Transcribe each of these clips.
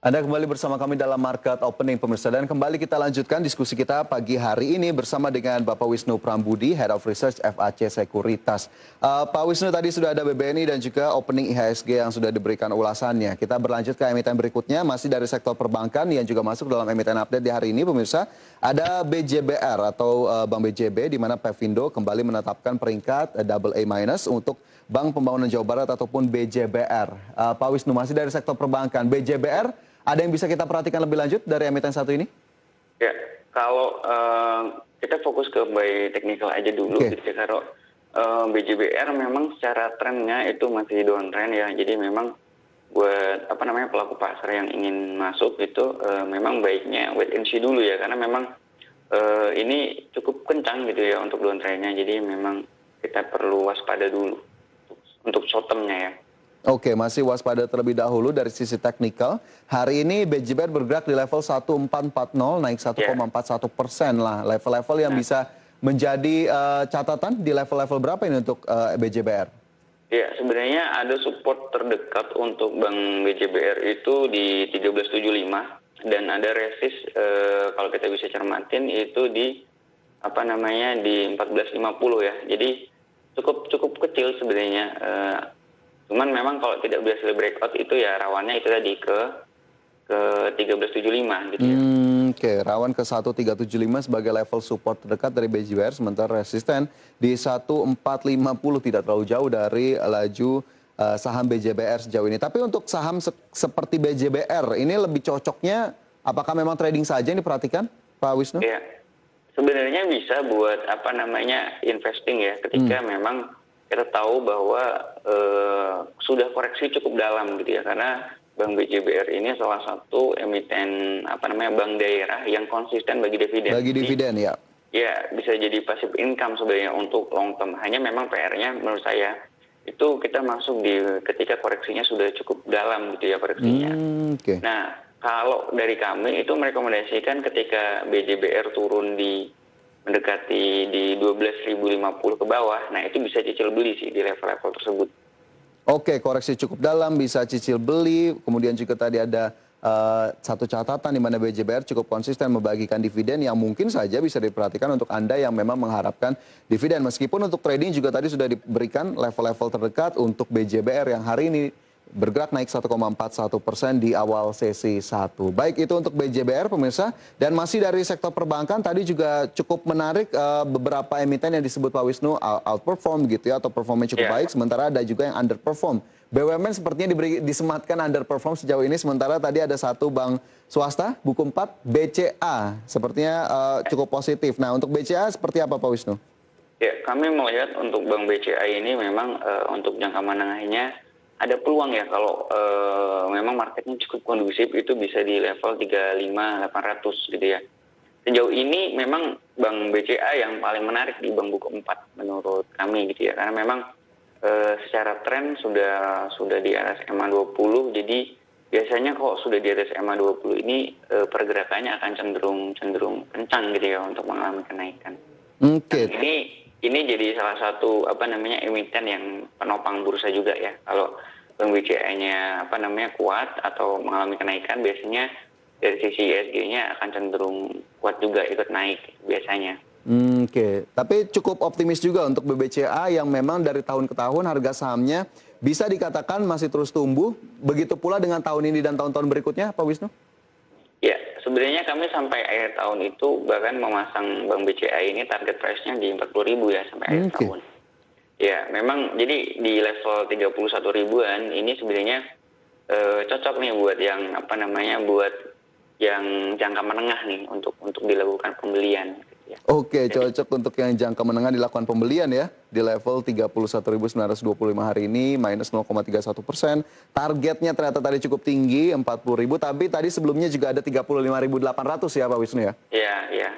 Anda kembali bersama kami dalam Market Opening pemirsa, dan kembali kita lanjutkan diskusi kita pagi hari ini bersama dengan Bapak Wisnu Prambudi, Head of Research FAC Sekuritas. Pak Wisnu, tadi sudah ada BBNI dan juga opening IHSG yang sudah diberikan ulasannya. Kita berlanjut ke emiten berikutnya, masih dari sektor perbankan yang juga masuk dalam emiten update di hari ini pemirsa. Ada BJBR atau Bank BJB, di mana Pevindo kembali menetapkan peringkat AA- untuk Bank Pembangunan Jawa Barat ataupun BJBR. Pak Wisnu, masih dari sektor perbankan, BJBR, ada yang bisa kita perhatikan lebih lanjut dari emiten satu ini? Ya, kalau kita fokus ke buy technical aja dulu, gitu ya. Kalau BJBR memang secara trennya itu masih downtrend ya. Jadi memang buat pelaku pasar yang ingin masuk itu memang baiknya wait and see dulu ya, karena memang ini cukup kencang gitu ya untuk downtrendnya. Jadi memang kita perlu waspada dulu untuk short termnya ya. Oke, masih waspada terlebih dahulu dari sisi teknikal. Hari ini BJBR bergerak di level 1440, naik 1,41% lah. Level-level yang bisa menjadi catatan di level-level berapa ini untuk BJBR? Ya, sebenarnya ada support terdekat untuk Bank BJBR itu di 1375 dan ada resist kalau kita bisa cermatin itu di di 1450 ya. Jadi cukup kecil sebenarnya. Cuman memang kalau tidak berhasil breakout itu ya rawannya itu tadi ke 1375 gitu ya. Oke, rawan ke 1375 sebagai level support terdekat dari BJBR, sementara resisten di 1450, tidak terlalu jauh dari laju saham BJBR sejauh ini. Tapi untuk saham seperti BJBR ini lebih cocoknya apakah memang trading saja ini perhatikan Pak Wisnu? Iya. Sebenarnya bisa buat investing ya, ketika memang kita tahu bahwa sudah koreksi cukup dalam gitu ya, karena Bank BJBR ini salah satu emiten bank daerah yang konsisten bagi dividen. Bagi dividen ya. Ya, bisa jadi passive income sebenarnya untuk long term. Hanya memang PR-nya menurut saya itu kita masuk di ketika koreksinya sudah cukup dalam gitu ya koreksinya. Nah, kalau dari kami itu merekomendasikan ketika BJBR turun mendekati di 12.050 ke bawah, nah itu bisa cicil beli sih di level-level tersebut. Oke, koreksi cukup dalam, bisa cicil beli. Kemudian juga tadi ada satu catatan di mana BJBR cukup konsisten membagikan dividen yang mungkin saja bisa diperhatikan untuk Anda yang memang mengharapkan dividen. Meskipun untuk trading juga tadi sudah diberikan level-level terdekat untuk BJBR yang hari ini bergerak naik 1,41% di awal sesi 1. Baik, itu untuk BJBR pemirsa. Dan masih dari sektor perbankan tadi juga cukup menarik beberapa emiten yang disebut Pak Wisnu outperform gitu ya, atau performanya cukup baik, sementara ada juga yang underperform. BUMN sepertinya disematkan underperform sejauh ini, sementara tadi ada satu bank swasta, buku 4, BCA, sepertinya cukup positif. Nah, untuk BCA seperti apa Pak Wisnu? Ya, kami melihat untuk Bank BCA ini memang untuk jangka menengahnya ada peluang ya, kalau memang marketnya cukup kondusif itu bisa di level 35.800 gitu ya. Sejauh ini memang Bank BCA yang paling menarik di Bank Buku 4 menurut kami gitu ya, karena memang secara tren sudah di atas EMA 20, jadi biasanya kok sudah di atas EMA 20 ini pergerakannya akan cenderung kencang gitu ya untuk mengalami kenaikan. Nah, ini jadi salah satu emiten yang penopang bursa juga ya. Kalau Bank BCA-nya kuat atau mengalami kenaikan, biasanya dari sisi ISG-nya akan cenderung kuat juga, ikut naik biasanya. Tapi cukup optimis juga untuk BBCA yang memang dari tahun ke tahun harga sahamnya bisa dikatakan masih terus tumbuh. Begitu pula dengan tahun ini dan tahun-tahun berikutnya, Pak Wisnu? Ya, sebenarnya kami sampai akhir tahun itu bahkan memasang Bank BCA ini target price-nya di 40.000 ya sampai akhir tahun. Ya, memang jadi di level 31 ribuan ini sebenarnya cocok nih buat yang buat yang jangka menengah nih untuk dilakukan pembelian. Gitu ya. Oke, cocok untuk yang jangka menengah dilakukan pembelian ya di level 31.925 hari ini minus 0,31%. Targetnya ternyata tadi cukup tinggi 40.000, tapi tadi sebelumnya juga ada 35.800 ya Pak Wisnu ya? Iya, iya.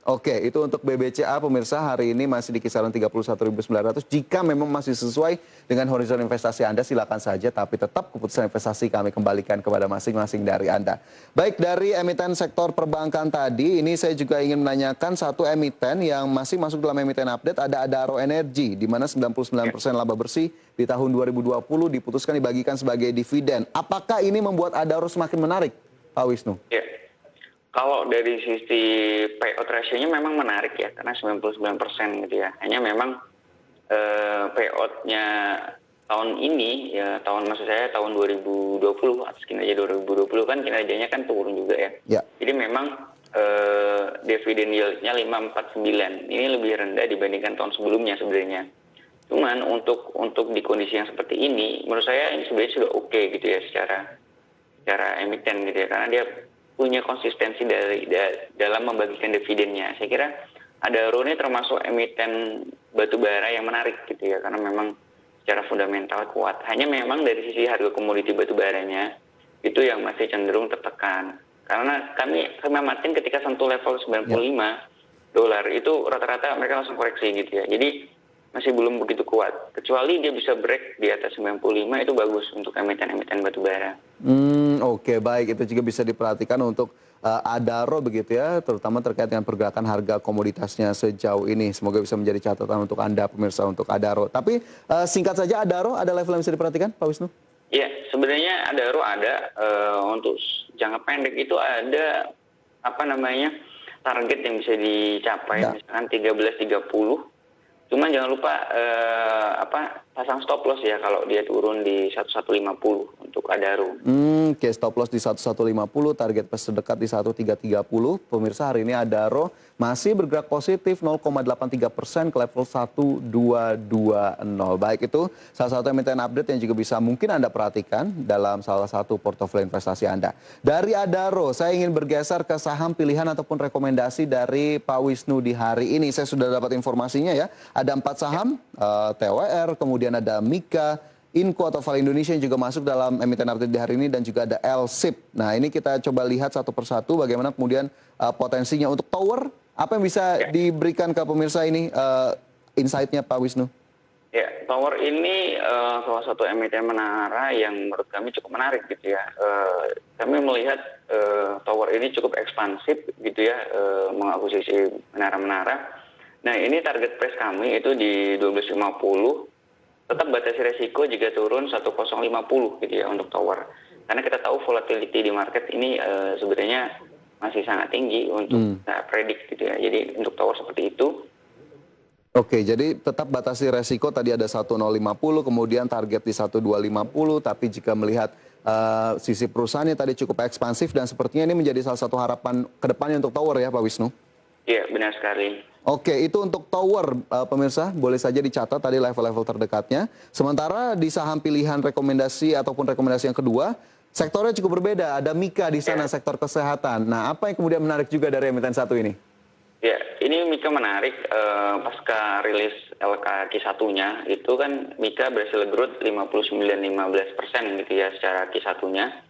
Oke, itu untuk BBCA pemirsa hari ini masih di kisaran 31.900. Jika memang masih sesuai dengan horizon investasi Anda, silakan saja. Tapi tetap keputusan investasi kami kembalikan kepada masing-masing dari Anda. Baik, dari emiten sektor perbankan tadi, ini saya juga ingin menanyakan satu emiten yang masih masuk dalam emiten update, ada Adaro Energy, di mana 99% laba bersih di tahun 2020 diputuskan dibagikan sebagai dividen. Apakah ini membuat Adaro semakin menarik Pak Wisnu? Ya, kalau dari sisi payout ratio-nya memang menarik ya, karena 99% gitu ya. Hanya memang payout-nya tahun ini, ya maksud saya tahun 2020, atas kinerja 2020 kan kinerjanya kan turun juga ya. Ya. Jadi memang dividen yield-nya 5,49. Ini lebih rendah dibandingkan tahun sebelumnya sebenarnya. Cuman untuk di kondisi yang seperti ini, menurut saya ini sebenarnya sudah oke gitu ya secara emiten gitu ya, karena dia punya konsistensi dalam membagikan dividennya. Saya kira Adaro ini termasuk emiten batubara yang menarik gitu ya, karena memang secara fundamental kuat. Hanya memang dari sisi harga komoditi batubaranya itu yang masih cenderung tertekan. Karena kami amatin ketika sentuh level 95 dolar itu rata-rata mereka langsung koreksi gitu ya. Jadi masih belum begitu kuat. Kecuali dia bisa break di atas 95 itu bagus untuk emiten-emiten batubara. Oke, baik. Itu juga bisa diperhatikan untuk Adaro begitu ya, terutama terkait dengan pergerakan harga komoditasnya sejauh ini. Semoga bisa menjadi catatan untuk Anda pemirsa untuk Adaro. Tapi singkat saja, Adaro ada level yang bisa diperhatikan, Pak Wisnu? Iya, sebenarnya Adaro ada untuk jangka pendek itu ada target yang bisa dicapai, misalkan 13.30. Cuman jangan lupa pasang stop loss ya kalau dia turun di 1150 untuk Adaro. Oke, stop loss di 1150, target terdekat di 1330. Pemirsa, hari ini Adaro masih bergerak positif 0,83% ke level 1220. Baik, itu salah satu emiten update yang juga bisa mungkin Anda perhatikan dalam salah satu portofolio investasi Anda. Dari Adaro, saya ingin bergeser ke saham pilihan ataupun rekomendasi dari Pak Wisnu di hari ini. Saya sudah dapat informasinya ya. Ada 4 saham, TWR, kemudian ada Mika, Inco atau Vale Indonesia yang juga masuk dalam emiten update di hari ini, dan juga ada LSIP. Nah, ini kita coba lihat satu persatu bagaimana kemudian potensinya untuk Tower. Apa yang bisa diberikan ke pemirsa ini insight-nya Pak Wisnu? Ya, Tower ini salah satu emiten menara yang menurut kami cukup menarik gitu ya. Kami melihat Tower ini cukup ekspansif gitu ya, mengakuisisi menara-menara. Nah, ini target price kami itu di 12.50. Tetap batasi resiko jika turun 1050 gitu ya untuk Tower. Karena kita tahu volatility di market ini sebenarnya masih sangat tinggi untuk predik gitu ya. Jadi untuk Tower seperti itu. Oke, jadi tetap batasi resiko tadi ada 1050, kemudian target di 1250, tapi jika melihat sisi perusahaannya tadi cukup ekspansif dan sepertinya ini menjadi salah satu harapan ke depannya untuk Tower ya Pak Wisnu? Iya, benar sekali. Oke, itu untuk Tower, pemirsa, boleh saja dicatat tadi level-level terdekatnya. Sementara di saham pilihan rekomendasi ataupun rekomendasi yang kedua, sektornya cukup berbeda. Ada Mika di sana, sektor kesehatan. Nah, apa yang kemudian menarik juga dari emiten satu ini? Ya, ini Mika menarik. Pasca rilis LK Q1-nya, itu kan Mika berhasil growth 59-15% gitu ya secara Q1-nya.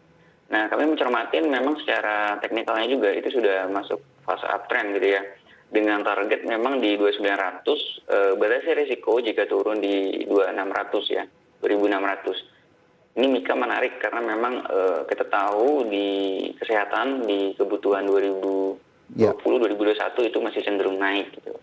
Nah, kami mencermatin memang secara teknikalnya juga itu sudah masuk fase uptrend gitu ya. Dengan target memang di 2900, batasi risiko jika turun di 2600 ya, 2600. Ini Mika menarik karena memang kita tahu di kesehatan di kebutuhan 2020-2021 itu masih cenderung naik gitu.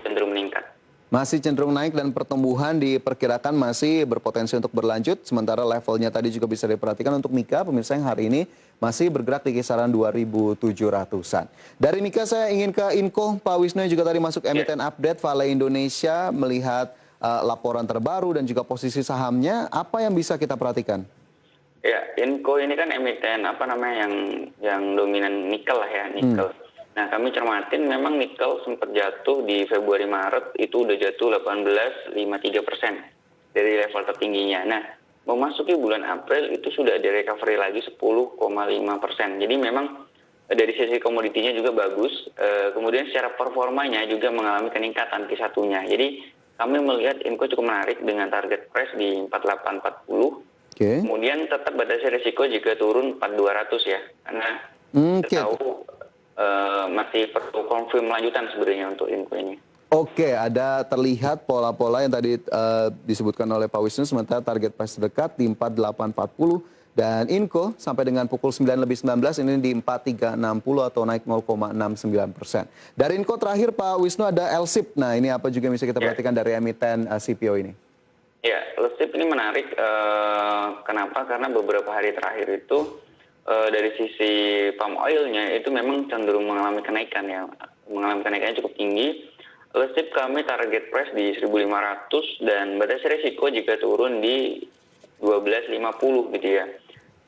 Cenderung meningkat. Masih cenderung naik dan pertumbuhan diperkirakan masih berpotensi untuk berlanjut. Sementara levelnya tadi juga bisa diperhatikan untuk Mika, pemirsa, yang hari ini masih bergerak di kisaran 2.700-an. Dari Mika saya ingin ke Inco, Pak Wisnu yang juga tadi masuk emiten update Vale Indonesia, melihat laporan terbaru dan juga posisi sahamnya, apa yang bisa kita perhatikan? Ya, Inco ini kan emiten yang dominan nikel lah ya, nikel. Nah, kami cermatin memang nikel sempat jatuh di Februari-Maret, itu udah jatuh 18,53% dari level tertingginya. Nah, memasuki bulan April itu sudah ada recovery lagi 10,5%. Jadi memang dari sisi komoditinya juga bagus, kemudian secara performanya juga mengalami peningkatan Q1-nya. Jadi kami melihat Inco cukup menarik dengan target price di 4840. Kemudian tetap batasi risiko jika turun 4200 ya, karena kita tahu masih perlu konfirm lanjutan sebenarnya untuk Inco ini. Oke, ada terlihat pola-pola yang tadi disebutkan oleh Pak Wisnu, sementara target price terdekat di 4840 dan Inco sampai dengan pukul 9:19 ini di 4360 atau naik 0,69%. Dari Inco terakhir Pak Wisnu ada LSIP. Nah, ini apa juga yang bisa kita perhatikan dari emiten CPO ini? Ya, LSIP ini menarik. Kenapa? Karena beberapa hari terakhir itu dari sisi palm oilnya itu memang cenderung mengalami kenaikan ya, mengalami kenaikan cukup tinggi. LSIP kami target price di 1.500 dan batas risiko jika turun di 12.50 gitu ya.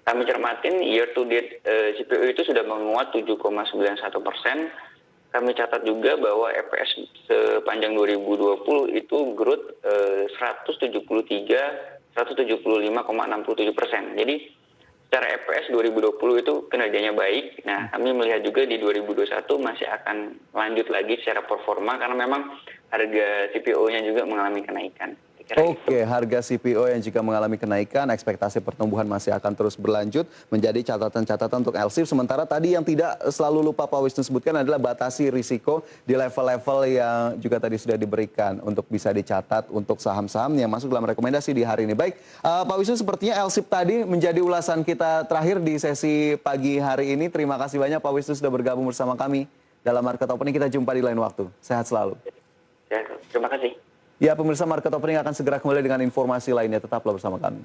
Kami cermatin year to date CPO itu sudah menguat 7,91%. Kami catat juga bahwa EPS sepanjang 2020 itu growth 175,67%. Jadi secara EPS 2020 itu kinerjanya baik. Nah, kami melihat juga di 2021 masih akan lanjut lagi secara performa karena memang harga CPO-nya juga mengalami kenaikan. Oke, harga CPO yang jika mengalami kenaikan, ekspektasi pertumbuhan masih akan terus berlanjut menjadi catatan-catatan untuk LSIP. Sementara tadi yang tidak selalu lupa Pak Wisnu sebutkan adalah batasi risiko di level-level yang juga tadi sudah diberikan untuk bisa dicatat untuk saham-saham yang masuk dalam rekomendasi di hari ini. Baik, Pak Wisnu, sepertinya LSIP tadi menjadi ulasan kita terakhir di sesi pagi hari ini. Terima kasih banyak Pak Wisnu sudah bergabung bersama kami dalam Market Opening. Kita jumpa di lain waktu. Sehat selalu. Ya, terima kasih. Ya, pemirsa, Market Opening akan segera kembali dengan informasi lainnya. Tetaplah bersama kami.